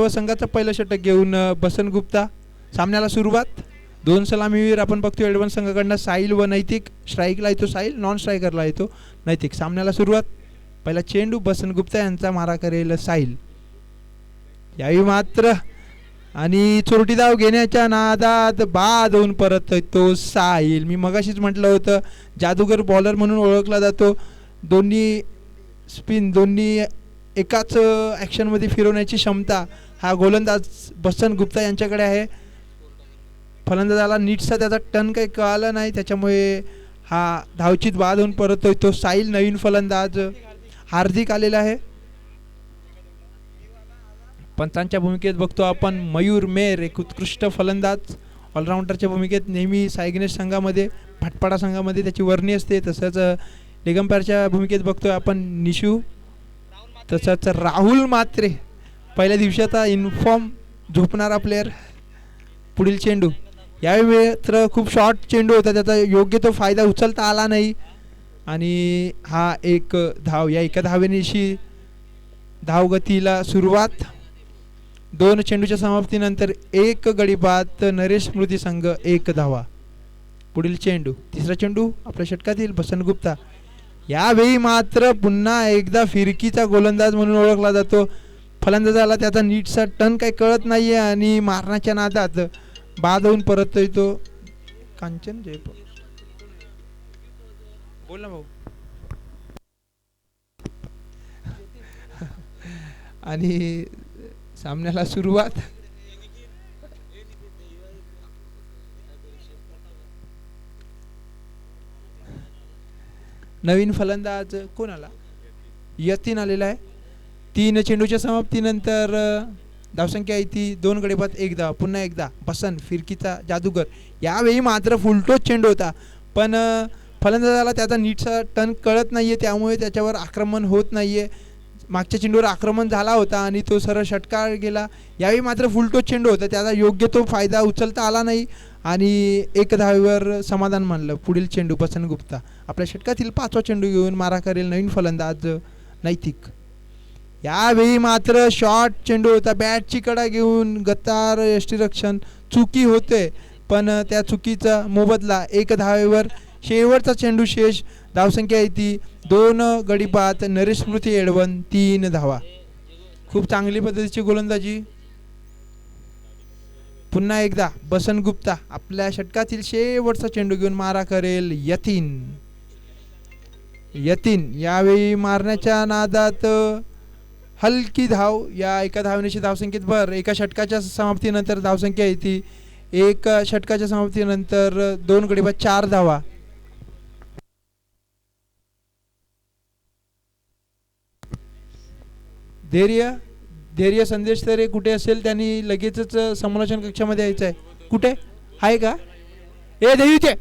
व संघाचं पहिलं षटक घेऊन बसंत गुप्ता. सामन्याला सुरुवात. 2 सलामीवीर आपण बघतो एडवन संघाकडनं. साहिल व नैतिक. स्ट्राईकला येतो साहिल, नॉन स्ट्रायकरला येतो नैतिक. सामन्याला सुरुवात. पहिला चेंडू बसंत गुप्ता यांचा मारा करेल साहिल. यावेळी मात्र आणि चोरटी धाव घेण्याच्या नादात बाद होऊन परत येतो साहिल. मी मगाशीच म्हटलं होतं जादूगर बॉलर म्हणून ओळखला जातो. दोन्ही स्पिन दोन्ही एकाच ॲक्शनमध्ये फिरवण्याची क्षमता हा गोलंदाज बसंत गुप्ता यांच्याकडे आहे. फलंदाजाला नीटसा त्याचा टर्न काही कळाला नाही, त्याच्यामुळे हा धावचीत बाद होऊन परत येतो साहिल. नवीन फलंदाज हार्दिक आलेला आहे. पंचांच्या भूमिकेत बघतो आपण मयूर मेर, एक उत्कृष्ट फलंदाज. ऑलराऊंडरच्या भूमिकेत नेहमी सायगनेश संघामध्ये भटपाडा संघामध्ये त्याची वर्णी असते. तसंच लेगंपायरच्या भूमिकेत बघतोय आपण निशू. तसंच राहुल मात्रे, पहिल्या दिवसाचा इन्फॉर्म झोपणारा प्लेअर. पुढील चेंडू. यावेळी तर खूप शॉर्ट चेंडू होता, त्याचा योग्य तो फायदा उचलता आला नाही आणि हा एक धाव. या एका धावेनेशी धावगतीला सुरुवात. 2 चेंडूच्या समाप्तीनंतर 1 गडी बाद. नरेश स्मृती संघ 1 धावा. पुढील चेंडू. तिसरा चेंडू आपल्या षटकातील बसंत गुप्ता. यावेळी मात्र पुन्हा एकदा फिरकीचा गोलंदाज म्हणून ओळखला जातो. फलंदाजाला त्याचा नीटसा टर्न काही कळत नाहीये आणि मारण्याच्या नादात बाद होऊन परत येतो कांचन जयपूर. बोल ना भाऊ. आणि सामन्याला सुरुवात. नवीन फलंदाज कोण आला? यतीन आलेला आहे. 3 चेंडूच्या समाप्तीनंतर धावसंख्या आहे ती 2 गडी बाद 1 धाव. पुन्हा एकदा बसंत फिरकीचा जादूगर. यावेळी मात्र फुलटोच चेंडू होता, पण फलंदाजाला त्याचा नीटसा टर्न कळत नाहीये, त्यामुळे त्याच्यावर आक्रमण होत नाहीये. मागच्या चेंडूवर आक्रमण झाला होता आणि तो सरळ षटकार गेला. यावेळी मात्र फुलटोच चेंडू होता, त्याचा योग्य तो फायदा उचलता आला नाही आणि 1 धावेवर समाधान मानलं. पुढील चेंडू बसंत गुप्ता. आपल्या षटकातील 5वा चेंडू घेऊन मारा करेल नवीन फलंदाज नैतिक. यावेळी मात्र शॉर्ट चेंडू होता, बॅटची कडा घेऊन गतार यष्टीरक्षण. चुकी होते, पण त्या चुकीचा मोबदला 1 धावेवर. शेवटचा चेंडू शेष. धावसंख्या आहे ती 2 गडी बाद. नरेश स्मृती एडवन 3 धावा. खूप चांगली पद्धतीची गोलंदाजी. पुन्हा एकदा बसंत गुप्ता आपल्या षटकातील शेवटचा चेंडू घेऊन मारा करेल यतीन. यावेळी मारण्याच्या नादात हलकी धाव. या एका धावण्याची धावसंख्येत भर. एका षटकाच्या समाप्तीनंतर धावसंख्या आहे ती 1 षटकाच्या समाप्तीनंतर 2 गडी बाद 4 धावा. धैर्य संदेश तरे कुठे असेल त्यांनी लगेचच समालोचन कक्षामध्ये यायचं आहे. कुठे आहे का? ए देवी ते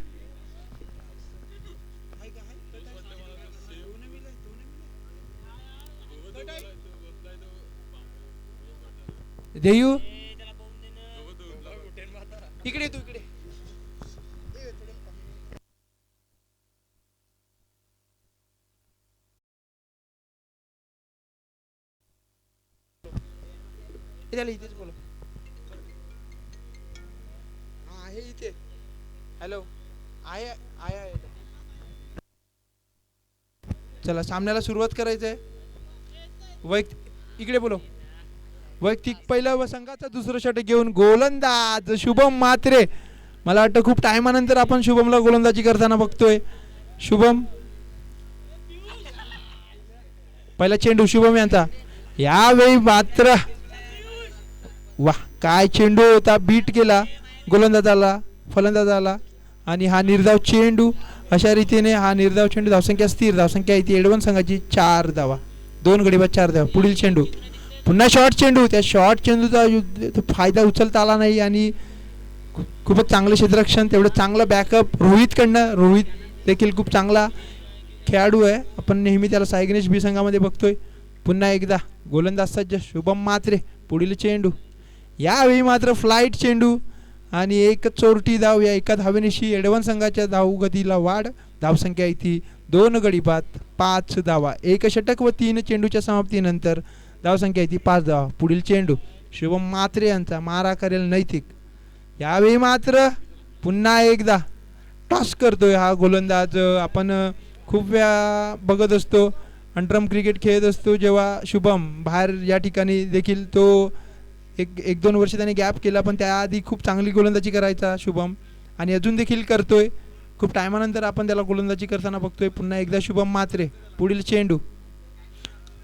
देयू इकडे तू इकडे. इथेच बोला. आहे इथे. हॅलो आहे. चला सामन्याला सुरुवात करायचं आहे. इकडे बोलो. वैयक्तिक पहिलं व संघाचा दुसरं षटक घेऊन गोलंदाज शुभम मात्रे. मला वाटतं खूप टायमानंतर आपण शुभमला गोलंदाजी करताना बघतोय. शुभम. पहिला चेंडू शुभम यांचा. यावेळी मात्र वाह काय चेंडू होता. बीट केला गोलंदाजाला फलंदाजाला आणि हा निर्धाव चेंडू. अशा रीतीने हा निर्धाव चेंडू. धावसंख्या स्थिर. धावसंख्या आहे ती एडवन संघाची 4 धावा. 2 गडी बाद 4 धावा. पुढील चेंडू. पुन्हा शॉर्ट चेंडू. त्या शॉर्ट चेंडूचा फायदा उचलता आला नाही आणि खूपच चांगलं क्षेत्ररक्षण. तेवढं चांगलं बॅकअप रोहितकडनं. रोहित देखील खूप चांगला खेळाडू आहे. आपण नेहमी त्याला सायगनेश बी संघामध्ये बघतोय. पुन्हा एकदा गोलंदाज सज्ज शुभम मात्रे. पुढील चेंडू. यावेळी मात्र फ्लाईट चेंडू आणि 1 चोरटी धाव. या एका धावेनेशी एडवन संघाच्या धावगतीला वाढ. धावसंख्या आहे ती 2 गडी बाद 5 धावा. 1 षटक व 3 चेंडूच्या समाप्तीनंतर धावसंख्या आहे ती 5 धावा. पुढील चेंडू. शुभम म्हात्रे यांचा मारा करेल नैतिक. यावेळी मात्र पुन्हा एकदा टॉस करतोय हा गोलंदाज. आपण खूप वेळा बघत असतो अंडरम क्रिकेट खेळत असतो जेव्हा शुभम बाहेर या ठिकाणी देखील तो एक दोन वर्ष त्याने गॅप केला, पण त्याआधी खूप चांगली गोलंदाजी करायचा शुभम आणि अजून देखील करतोय. खूप टायमानंतर आपण त्याला गोलंदाजी करताना बघतोय. पुन्हा एकदा शुभम म्हात्रे पुढील चेंडू.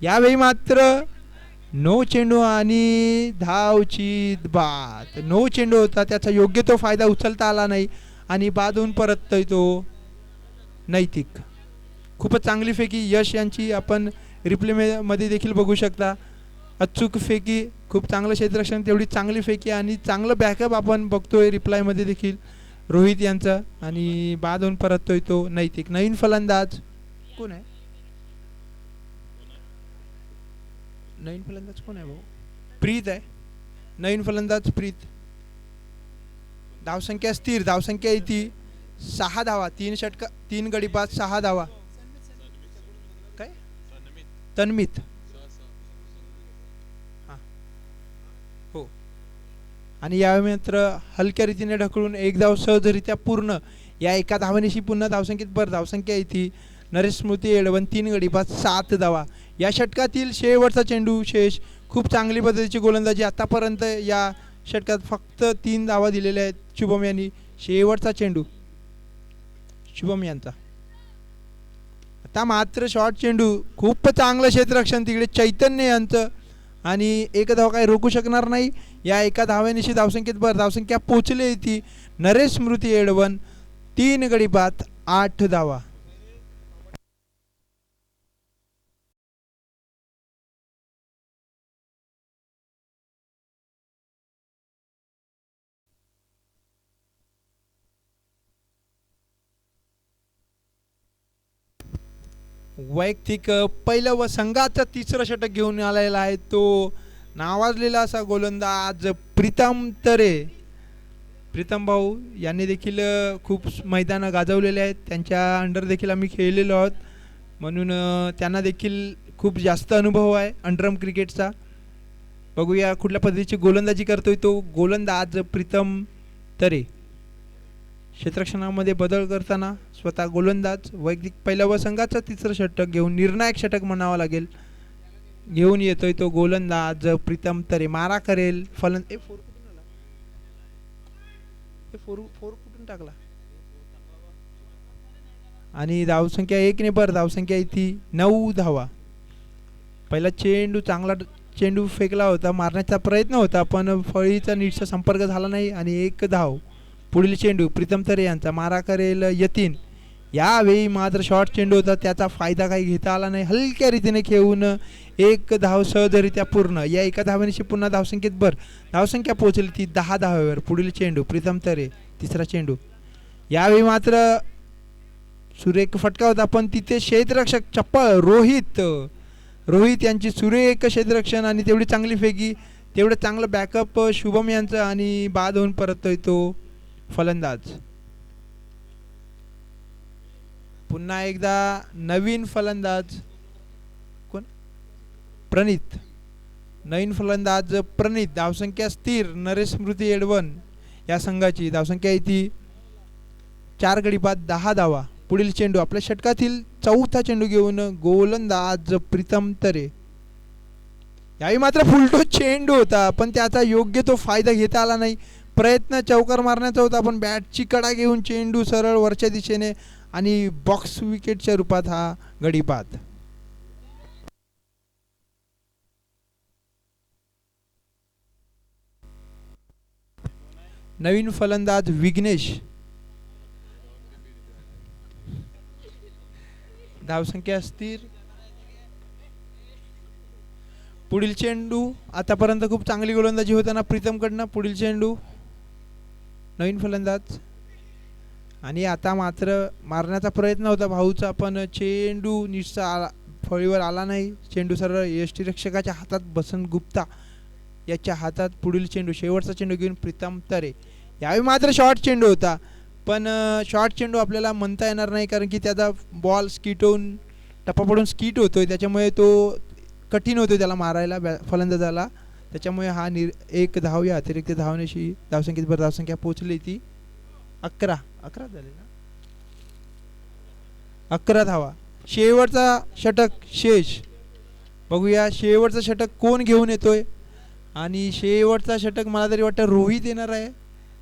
यावेळी मात्र नो चेंडू आणि धावची बाद. नो चेंडू होता, त्याचा योग्य तो फायदा उचलता आला नाही आणि बाद होऊन परततोय तो नैतिक. खूपच चांगली फेकी यश यांची आपण रिप्ले मध्ये देखील बघू शकता. अचूक फेकी, खूप चांगलं क्षेत्ररक्षण, तेवढी चांगली फेकी आणि चांगलं बॅकअप आपण बघतोय रिप्लायमध्ये देखील रोहित यांचा आणि बाद होऊन परततोय तो नैतिक. नवीन फलंदाज कोण आहे? नवीन फलंदाज कोण आहे भाऊ? प्रीत आहे. नवीन फलंदाज प्रीत. धावसंख्या स्थिर, धावसंख्या येते 6 धावा, 3 षटका, 3 गडी बाद, 6 धावा. काय? तन्मित. हो. आणि यावेळी मात्र हलक्या रीतीने ढकलून एक धाव सहजरित्या पूर्ण. या एका धावनेशी पुन्हा धावसंख्येत भर. धावसंख्या येते नरेश स्मृती येडवन, 3 गडी बाद, 7 धावा. या षटकातील शेवटचा चेंडू शेष. खूप चांगली पद्धतीची गोलंदाजी आतापर्यंत या षटकात, फक्त 3 धावा दिलेल्या आहेत शुभम यांनी. शेवटचा चेंडू शुभम यांचा. आता मात्र शॉर्ट चेंडू, खूप चांगलं क्षेत्ररक्षण तिकडे चैतन्य यांचं आणि एक धाव काही रोखू शकणार नाही. या एका धाव्यानिशी धावसंख्येत भर. धावसंख्या पोचली ती नरेश स्मृती येडवन, 3 गडी बाद, 8 धावा. वैयक्तिक पहिलं व संघाचं तिसरं षटक घेऊन आलेला आहे तो नावाजलेला असा गोलंदाज प्रीतम तरे. प्रीतम भाऊ यांनी देखील खूप मैदानं गाजवलेले आहेत. त्यांच्या अंडर देखील आम्ही खेळलेलो आहोत, म्हणून त्यांना देखील खूप जास्त अनुभव आहे अंडरम क्रिकेटचा. बघूया कुठल्या पद्धतीची गोलंदाजी करतोय तो गोलंदाज प्रीतम तरे. क्षेत्ररक्षणामध्ये बदल करताना स्वतः गोलंदाज. वैयक्तिक पहिल्या व संघाचं तिसरं षटक घेऊन, निर्णायक षटक म्हणावं लागेल, घेऊन येतोय तो गोलंदाज प्रीतम तरे. मारा करेल फलंदाज. फोर कुठून टाकला आणि धावसंख्या 1 ने भर. धावसंख्या इथे 9 धावा. पहिला चेंडू चांगला चेंडू फेकला होता, मारण्याचा प्रयत्न होता, पण फळीचा नीटचा संपर्क झाला नाही आणि 1 धाव. पुढील चेंडू प्रीतम तरे यांचा. मारा करेल यतीन. यावेळी मात्र शॉर्ट चेंडू होता, त्याचा फायदा काही घेता आला नाही. हलक्या रीतीने खेळून 1 धाव सहजरित्या पूर्ण. या एका धावनेशी पुन्हा धावसंख्येत भर. धावसंख्या पोहोचली ती 10 धावेवर. पुढील चेंडू प्रीतम तरे, तिसरा चेंडू. यावेळी मात्र सुरेख फटका होता, पण तिथे क्षेत्ररक्षक चप्पळ रोहित यांची सुरेख क्षेत्ररक्षण आणि तेवढी चांगली फेकी, तेवढं चांगलं बॅकअप शुभम यांचं आणि बाद होऊन परततोय तो फलंदाज. पुन्हा एकदा नवीन फलंदाज कोण? प्रणित. नवीन फलंदाज प्रणित. धावसंख्या स्थिर. नरेश स्मृती येडवन या संघाची. धावसंख्या येते 4 गडी बाद, 10 धावा. पुढील चेंडू आपल्या षटकातील चौथा चेंडू घेऊन गोलंदाज प्रीतम तरे. यावेळी मात्र फुलटो चेंडू होता, पण त्याचा योग्य तो फायदा घेता आला नाही. प्रयत्न चौकार मारण्याचा होता, पण बॅटची कडा घेऊन चेंडू सरळ वरच्या दिशेने आणि बॉक्स विकेटच्या रूपात हा गडी बाद. नवीन फलंदाज विघ्नेश. धावसंख्या स्थिर. पुढील चेंडू. आतापर्यंत खूप चांगली गोलंदाजी होताना प्रीतमकडनं. पुढील चेंडू नवीन फलंदाज आणि आता मात्र मारण्याचा प्रयत्न होता भाऊचा, पण चेंडू निश्चित फळीवर आला नाही. चेंडू सरळ यष्टीरक्षकाच्या हातात बसन गुप्ता याच्या हातात. पुढील चेंडू शेवटचा चेंडू घेऊन प्रीतम तरे. यावेळी मात्र शॉर्ट चेंडू होता, पण शॉर्ट चेंडू आपल्याला म्हणता येणार नाही, कारण की त्याचा बॉल स्किट होऊन टप्पा पडून स्किट होतोय, त्याच्यामुळे तो कठीण होतो त्याला मारायला फलंदाजाला. त्याच्यामुळे हा एक धाव या अतिरिक्त धावण्याशी धावसंख्येत भर धावसंख्या पोहोचली ती 11 झाली ना, 11 धावा. शेवटचा षटक शेष. बघूया शेवटचं षटक कोण घेऊन येतोय. आणि शेवटचा षटक मला तरी वाटतं रोहित येणार आहे.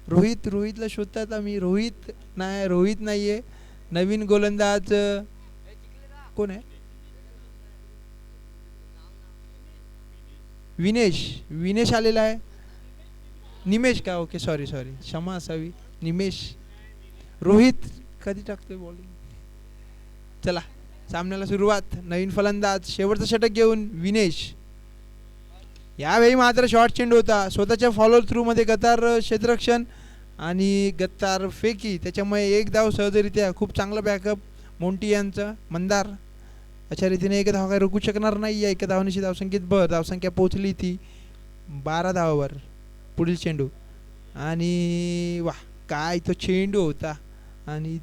रोहितला शोधतात आम्ही. रोहित नाहीये. नवीन गोलंदाज कोण आहे. विनेश आलेला आहे. निमेश का, ओके सॉरी क्षमा असावी. निमेश. रोहित कधी टाकतोय बॉलिंग. चला सामन्याला सुरुवात. नवीन फलंदाज शेवटचं षटक घेऊन विनेश. यावेळी मात्र शॉर्ट चेंडू होता. स्वतःच्या फॉलो थ्रू मध्ये गतार क्षेत्ररक्षण आणि गत्तार फेकी, त्याच्यामुळे एक धाव सहजरित्या. खूप चांगला बॅकअप मोंटी यांचा. मंदार अशा रीतीने एक धाव काय रोखू शकणार नाही. एका धावण्याची धावसंख्येत भर धावसंख्या पोहोचली ती 12 धावावर. पुढील चेंडू आणि वा काय तो चेंडू होता. आणि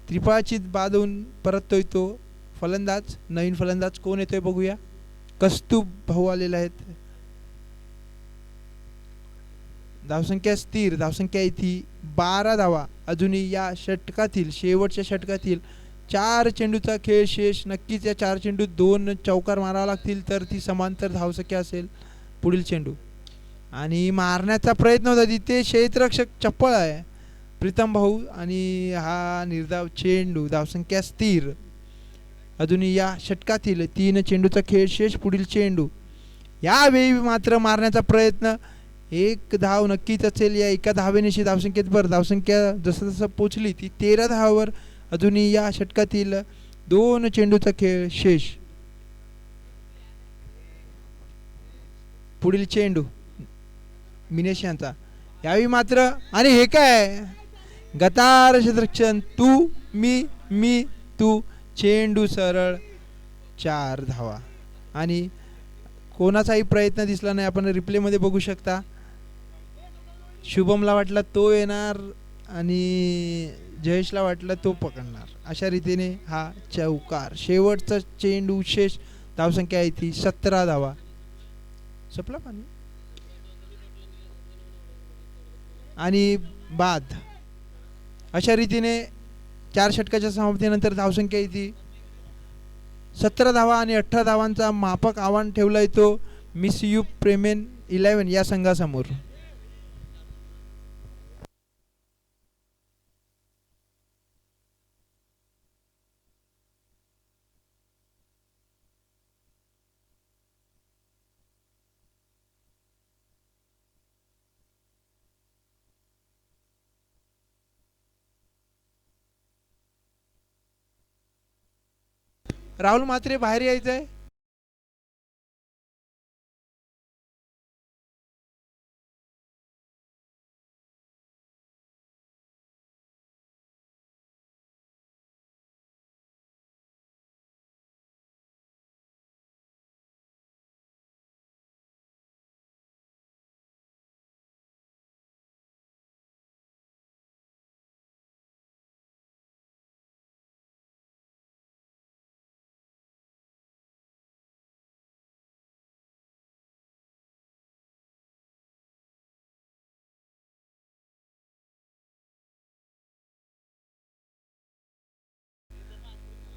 त्रिपाळचित बांधून परततोय तो फलंदाज. नवीन फलंदाज कोण येतोय बघूया. कस्तूब भाऊ आलेले आहेत. धावसंख्या स्थिर. धावसंख्या इथे 12 धावा. अजूनही या षटकातील शेवटच्या षटकातील 4 चेंडूचा खेळ शेष. नक्कीच या 4 चेंडूत 2 चौकार मारावा लागतील तर ती समांतर धावसंख्या असेल. पुढील चेंडू आणि मारण्याचा प्रयत्न होता तिथे क्षेत्ररक्षक चप्पळ आहे प्रीतम भाऊ. आणि हा निर्धाव चेंडू. धावसंख्या स्थिर. अजूनही या षटकातील 3 चेंडूचा खेळ शेष. पुढील चेंडू. यावेळी मात्र मारण्याचा प्रयत्न. एक धाव नक्कीच असेल. या एका धावेनेशी धावसंख्येत भर धावसंख्या जसं जसं पोचली ती 13 धावावर. अजूनही या षटकातील 2 चेंडूचा खेळ शेष. पुढील चेंडू मिनेश यांचा. यावेळी मात्र आणि हे काय गतार क्षेत्ररक्षण. तू मी तू. चेंडू सरळ 4 धावा. आणि कोणाचाही प्रयत्न दिसला नाही. आपण रिप्ले मध्ये बघू शकता. शुभमला वाटला तो येणार आणि जयेशला वाटलं तो पकडणार. अशा रीतीने हा चौकार. शेवटचा चेंडू शेष. धावसंख्या आहे ती 17 धावा. सपला पाणी आणि बाद. अशा रीतीने 4 षटकाच्या समाप्तीनंतर धावसंख्या येते 17 धावा आणि 18 धावांचा माफक आव्हान ठेवला येतो मिस यू प्रेमेन 11 या संघासमोर. राहुल म्हात्रे बाहेर यायचं आहे.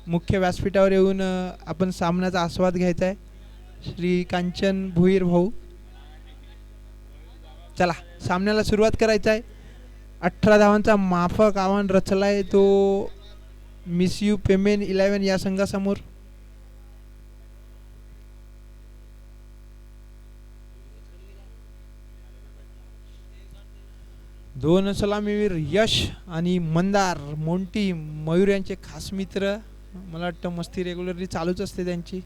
मुख्य व्यासपीठावर येऊन आपण सामन्याचा आस्वाद घ्यायचा आहे. श्री कांचन भुईर भाऊ. चला सामन्याला सुरुवात करायचं आहे. 18 धावांचा माफक आव्हान रचलाय तो मिस यू पेमेन 11 या संघासमोर. दोन सलामीवीर यश आणि मंदार मोंटी मयूर यांचे खास मित्र. मला वाटतं मस्ती रेग्युलरली चालूच असते त्यांची.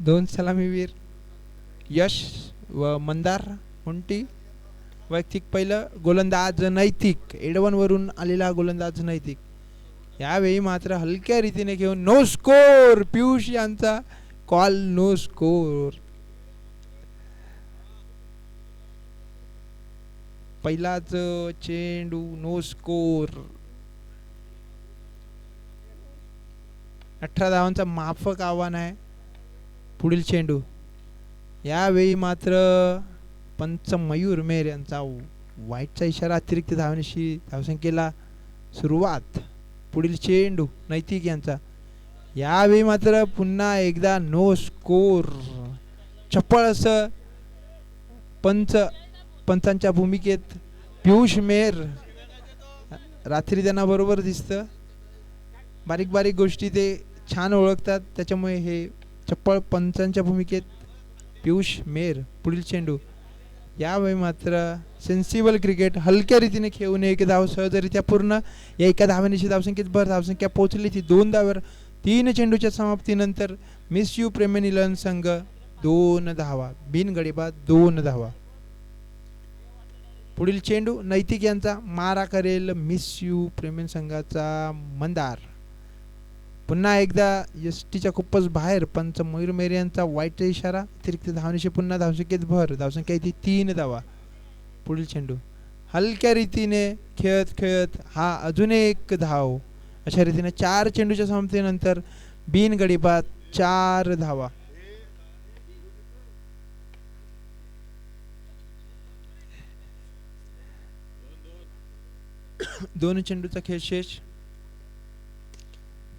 2 सलामीवीर यश व मंदार मोंटी. वैयक्तिक पहिलं गोलंदाज नैतिक 11 वरून आलेला गोलंदाज नैतिक. यावेळी मात्र हलक्या रीतीने घेऊन नो स्कोर. पियुष यांचा कॉल नो स्कोर. पहिलाच चेंडू नो स्कोर. 18 धावांचा माफक आव्हान आहे. पुढील चेंडू यावेळी मात्र पंच मयूर मेहर यांचा वाईटचा इशारा, अतिरिक्त धावण्याशी धावसंख्येला सुरुवात. पुढील चेंडू नैतिक यांचा, यावेळी मात्र पुन्हा एकदा नो स्कोर. चपळ असं पंचांच्या भूमिकेत पियुष मेहर रात्री त्यांना बरोबर दिसतं, बारीक बारीक गोष्टी ते छान ओळखतात, त्याच्यामुळे हे चप्पळ पंचांच्या भूमिकेत पियुष मेहर. पुढील चेंडू यावेळी मात्र सेन्सिबल क्रिकेट, हलक्या रीतीने खेळून एक धाव सहजरित्या पूर्ण. या एका धावण्याची धावसंख्येत भर, धावसंख्या पोहोचली ती 2 धावांवर. 3 चेंडूच्या समाप्तीनंतर मिस यू प्रेमेनिलन संघ 2 धावा, बिनगडीबाद 2 धावा. पुढील चेंडू नैतिक यांचा, मारा करेल मिस यू प्रेमेन संघाचा मंदार. पुन्हा एकदा एसटीच्या खूपच बाहेर पंच मयूर मेहर यांचा वाईट इशारा, अतिरिक्त धावण्याशी पुन्हा धावसंख्येत भर, धावसंख्या येते 3 धावा. पुढील चेंडू हलक्या रीतीने खेळत खेळत हा अजून एक धाव. अशा रीतीने 4 चेंडूच्या समाप्तीनंतर बिनगडीबाद 4 धावा. दोन चेंडूचा खेळ शेष.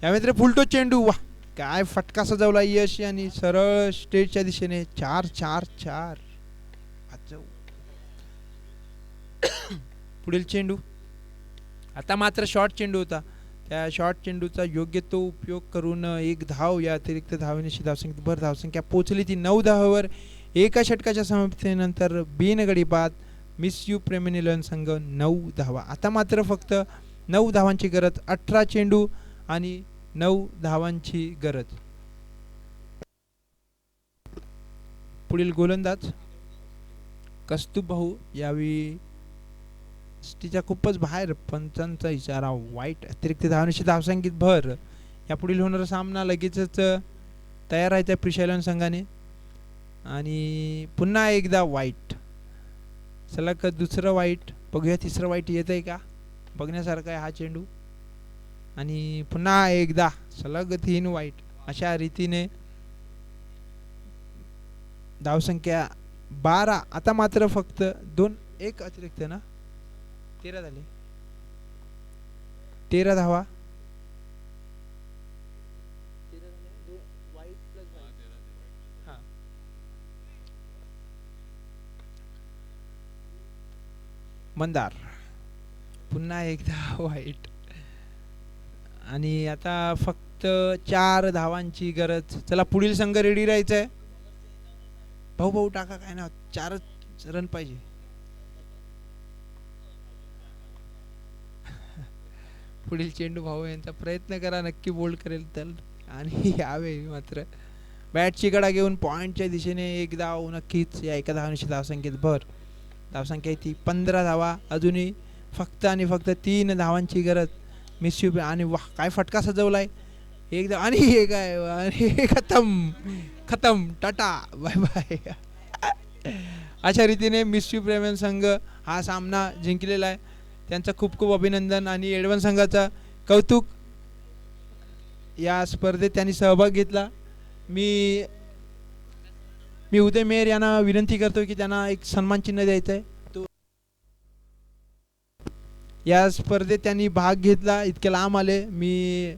यामध्ये फुलटो चेंडू, वा काय फटका सजवला यश आणि सरळ स्टेजच्या दिशेने 4-4-4. पुढील चेंडू आता मात्र शॉर्ट चेंडू होता, त्या शॉर्ट चेंडूचा योग्य तो उपयोग करून एक धाव. या अतिरिक्त धावण्याची धावसंख्या भर, धावसंख्या पोहोचली ती 9 धावांवर. एका षटकाच्या समाप्तीनंतर बिनगडीबाद मिस यू प्रेमेनिलन संघ 9 धावा. आता मात्र फक्त 9 धावांची गरज, 18 चेंडू आणि 9 धावांची गरज. पुढील गोलंदाज कस्तुभ भाऊ, यावेळी स्टीच्या खूपच बाहेर, पंचांचा इशारा वाईट, अतिरिक्त धावण्याची धावसंख्येत भर. या पुढील होणारा सामना लगेचच तयार आहे त्या प्रिशालन संघाने. आणि पुन्हा एकदा वाईट, सलग दुसरं वाईट, बघूया तिसरं वाईट येत आहे का, बघण्यासारखा आहे हा चेंडू. आणि पुन्हा एकदा सलग 3 वाईट. अशा रीतीने धावसंख्या 12. आता मात्र फक्त 1 अतिरिक्त ना 13 झाले, 13 धावा. मंदार पुन्हा एकदा वाईट. आणि आता फक्त 4 धावांची गरज. चला पुढील संघ रेडी राहायचा आहे. भाऊ टाका, काय ना 4च रन पाहिजे. पुढील चेंडू भाऊ यांचा प्रयत्न करा, नक्की बोल्ड करेल तर. आणि यावेळी मात्र बॅटची कडा घेऊन पॉइंटच्या दिशेने एक धाव नक्कीच. या एका धावण्याची धावसंख्येत भर, धावसंख्या ती 15 धावा. अजूनही फक्त आणि फक्त 3 धावांची गरज. मिस यू आणि वाह काय फटका सजवलाय एकदा. आणि हे काय, आणि खतम टाटा बाय बाय. अशा रीतीने मिस यू प्रेमेन संघ हा सामना जिंकलेला आहे. त्यांचं खूप खूप अभिनंदन आणि एडवन संघाचा कौतुक. या स्पर्धेत त्यांनी सहभाग घेतला. मी उदय मेहर यांना विनंती करतो की त्यांना एक सन्मान चिन्ह द्यायचं आहे. तो या स्पर्धेत त्यांनी भाग घेतला, इतके लांब आले. मी